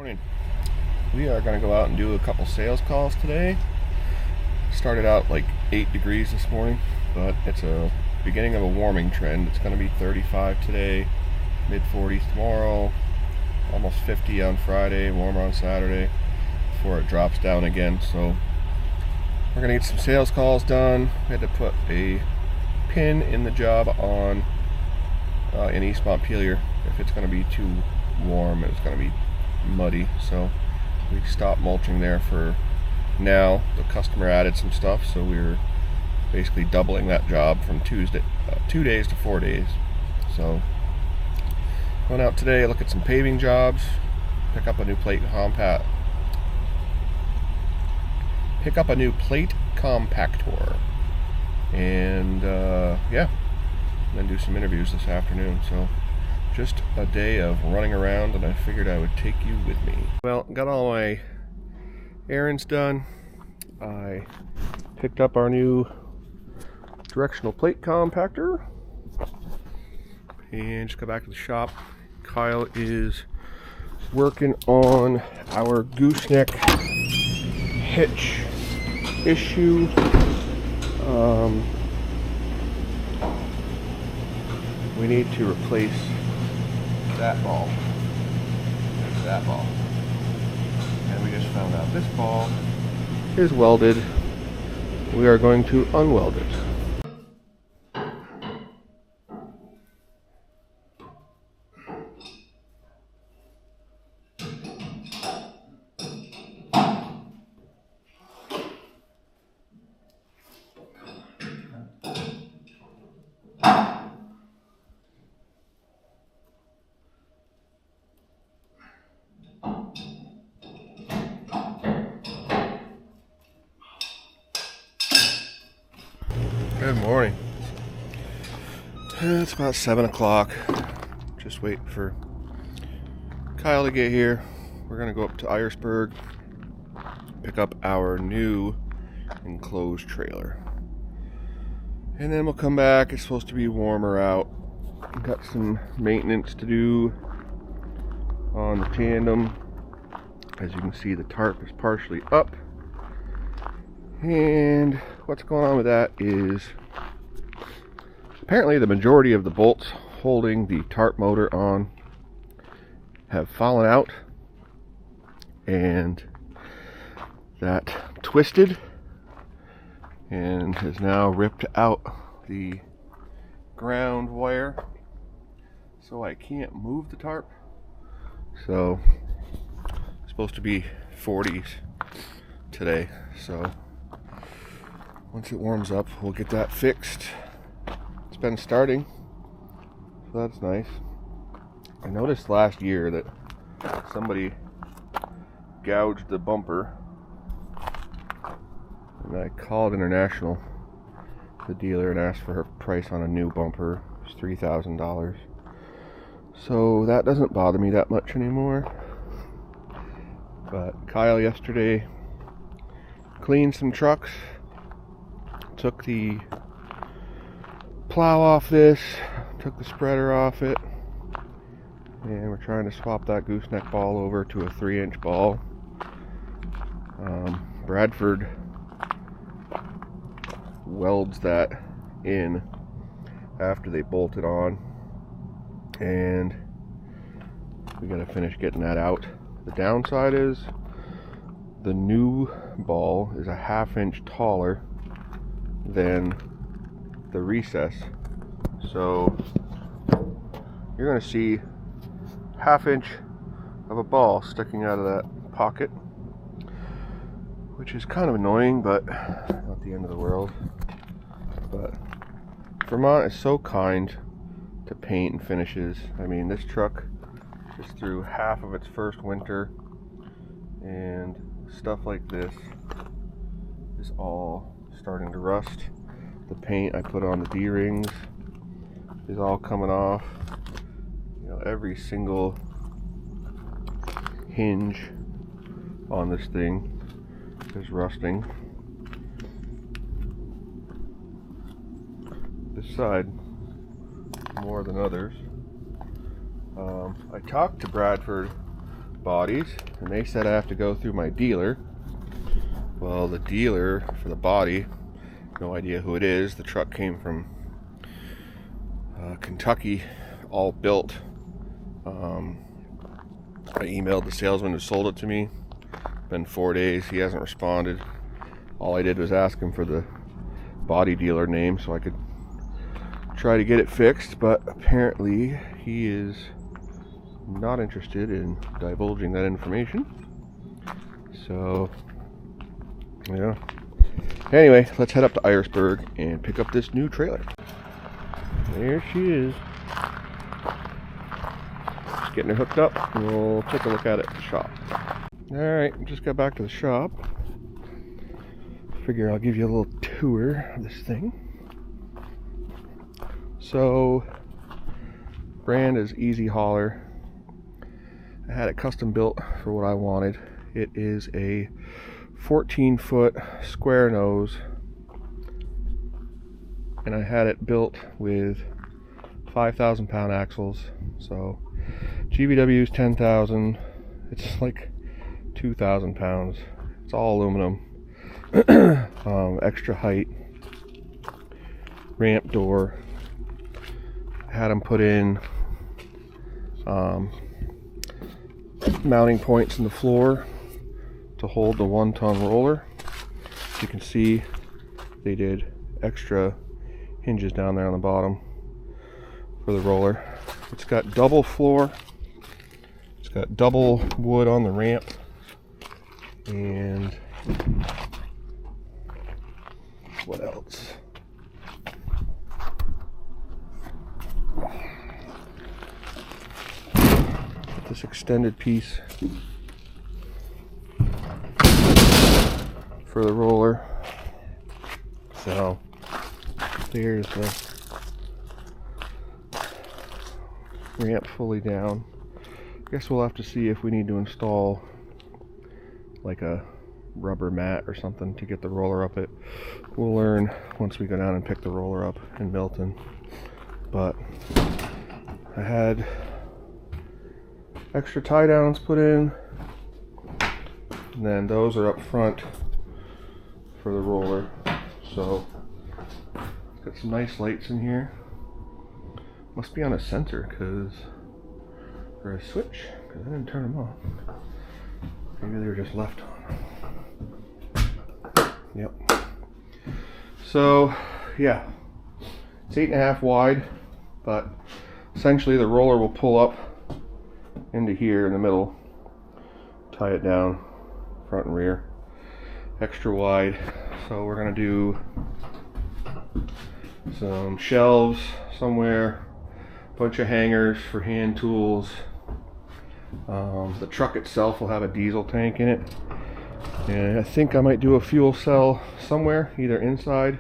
Morning. We are going to go out and do a couple sales calls today. Started out like 8 degrees this morning, but it's a beginning of a warming trend. It's going to be 35 today, mid 40s tomorrow, almost 50 on Friday, warmer on Saturday before it drops down again. So we're going to get some sales calls done. We had to put a pin in the job on in East Montpelier. If it's going to be too warm, it's going to be muddy, so we stopped mulching there for now. The customer added some stuff, so we're basically doubling that job from 2 days to 4 days. So going out today, look at some paving jobs, pick up a new plate compactor, and yeah, then do some interviews this afternoon. So just a day of running around, and I figured I would take you with me. Well, got all my errands done. I picked up our new directional plate compactor and just got back to the shop. Kyle is working on our gooseneck hitch issue. We need to replace that ball and that ball, and we just found out this ball is welded. We are going to unweld it. Good morning. It's about 7 o'clock. Just waiting for Kyle to get here. We're going to go up to Irisburg, pick up our new enclosed trailer. And then we'll come back. It's supposed to be warmer out. Got some maintenance to do on the tandem. As you can see, the tarp is partially up. And what's going on with that is apparently the majority of the bolts holding the tarp motor on have fallen out, and that twisted and has now ripped out the ground wire, so I can't move the tarp. So it's supposed to be 40s today, so once it warms up, we'll get that fixed. It's been starting, so that's nice. I noticed last year that somebody gouged the bumper, and I called International, the dealer, and asked for her price on a new bumper. It was $3,000. So that doesn't bother me that much anymore. But Kyle yesterday cleaned some trucks, took the plow off this, took the spreader off it, and we're trying to swap that gooseneck ball over to a 3-inch ball. Bradford welds that in after they bolt it on, and we gotta finish getting that out. The downside is the new ball is a 1/2 inch taller than the recess, so you're going to see 1/2 inch of a ball sticking out of that pocket, which is kind of annoying, but not the end of the world. But Vermont is so kind to paint and finishes. I mean, this truck is through half of its first winter, and stuff like this is all starting to rust. The paint I put on the D-rings is all coming off. You know, every single hinge on this thing is rusting. This side more than others. I talked to Bradford bodies, and they said I have to go through my dealer. Well, the dealer for the body, no idea who it is. The truck came from Kentucky, all built. I emailed the salesman who sold it to me. Been 4 days, he hasn't responded. All I did was ask him for the body dealer name so I could try to get it fixed, but apparently he is not interested in divulging that information. So, yeah. Anyway, let's head up to Irisburg and pick up this new trailer. There she is. Just getting her hooked up, and we'll take a look at it at the shop. Alright, just got back to the shop. Figure I'll give you a little tour of this thing. So, brand is Easy Hauler. I had it custom built for what I wanted. It is a 14-foot square nose, and I had it built with 5,000 pound axles. So GVW is 10,000. It's like 2,000 pounds. It's all aluminum. Extra height, ramp door. Had them put in mounting points in the floor to hold the 1-ton roller. As you can see, they did extra hinges down there on the bottom for the roller. It's got double floor. It's got double wood on the ramp, and what else? This extended piece for the roller. So there's the ramp fully down. I guess we'll have to see if we need to install like a rubber mat or something to get the roller up it. We'll learn once we go down and pick the roller up in Milton. But I had extra tie downs put in, and then those are up front for the roller. So got some nice lights in here. Must be on a sensor or a switch, because I didn't turn them off. Maybe they were just left on. Yep. So yeah, it's 8.5 wide, but essentially the roller will pull up into here in the middle, tie it down front and rear, extra wide. So we're gonna do some shelves somewhere, a bunch of hangers for hand tools. The truck itself will have a diesel tank in it, and I think I might do a fuel cell somewhere, either inside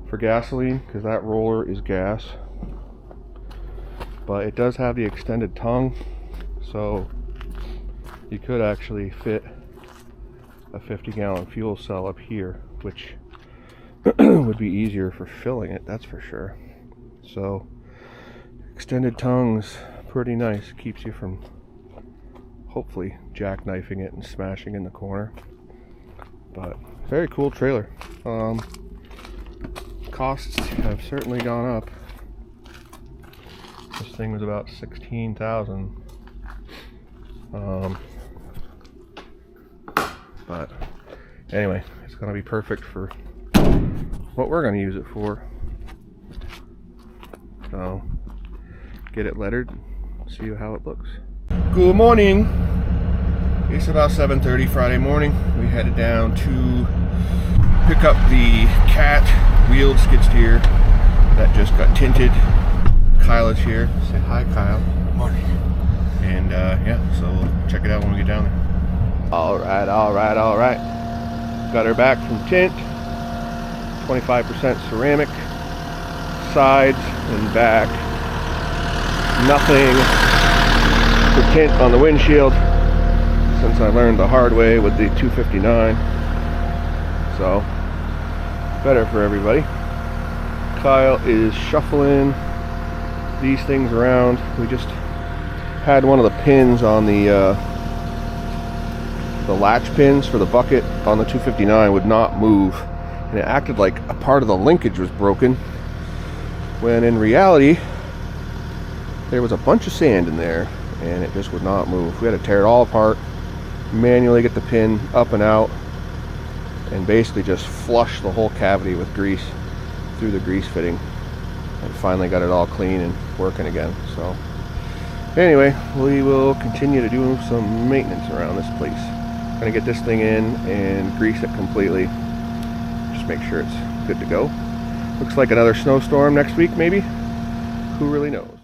for gasoline, because that roller is gas. But it does have the extended tongue, so you could actually fit a 50-gallon fuel cell up here, which would be easier for filling it, that's for sure. So extended tongue's pretty nice, keeps you from hopefully jackknifing it and smashing in the corner. But very cool trailer. Costs have certainly gone up. This thing was about $16,000. But anyway, it's gonna be perfect for what we're gonna use it for. So get it lettered, see how it looks. Good morning. It's about 7:30 Friday morning. We headed down to pick up the Cat wheeled skid steer that just got tinted. Kyle is here. Say hi, Kyle. Morning. And yeah, so we'll check it out when we get down there. All right. Got her back from tint. 25% ceramic, sides and back. Nothing for tint on the windshield, since I learned the hard way with the 259. So better for everybody. Kyle is shuffling these things around. We just had one of the pins on the latch pins for the bucket on the 259 would not move, and it acted like a part of the linkage was broken, when in reality there was a bunch of sand in there and it just would not move. We had to tear it all apart, manually get the pin up and out, and basically just flush the whole cavity with grease through the grease fitting, and finally got it all clean and working again. So anyway, we will continue to do some maintenance around this place. Gonna get this thing in and grease it completely, just make sure it's good to go. Looks like another snowstorm next week, maybe. Who really knows?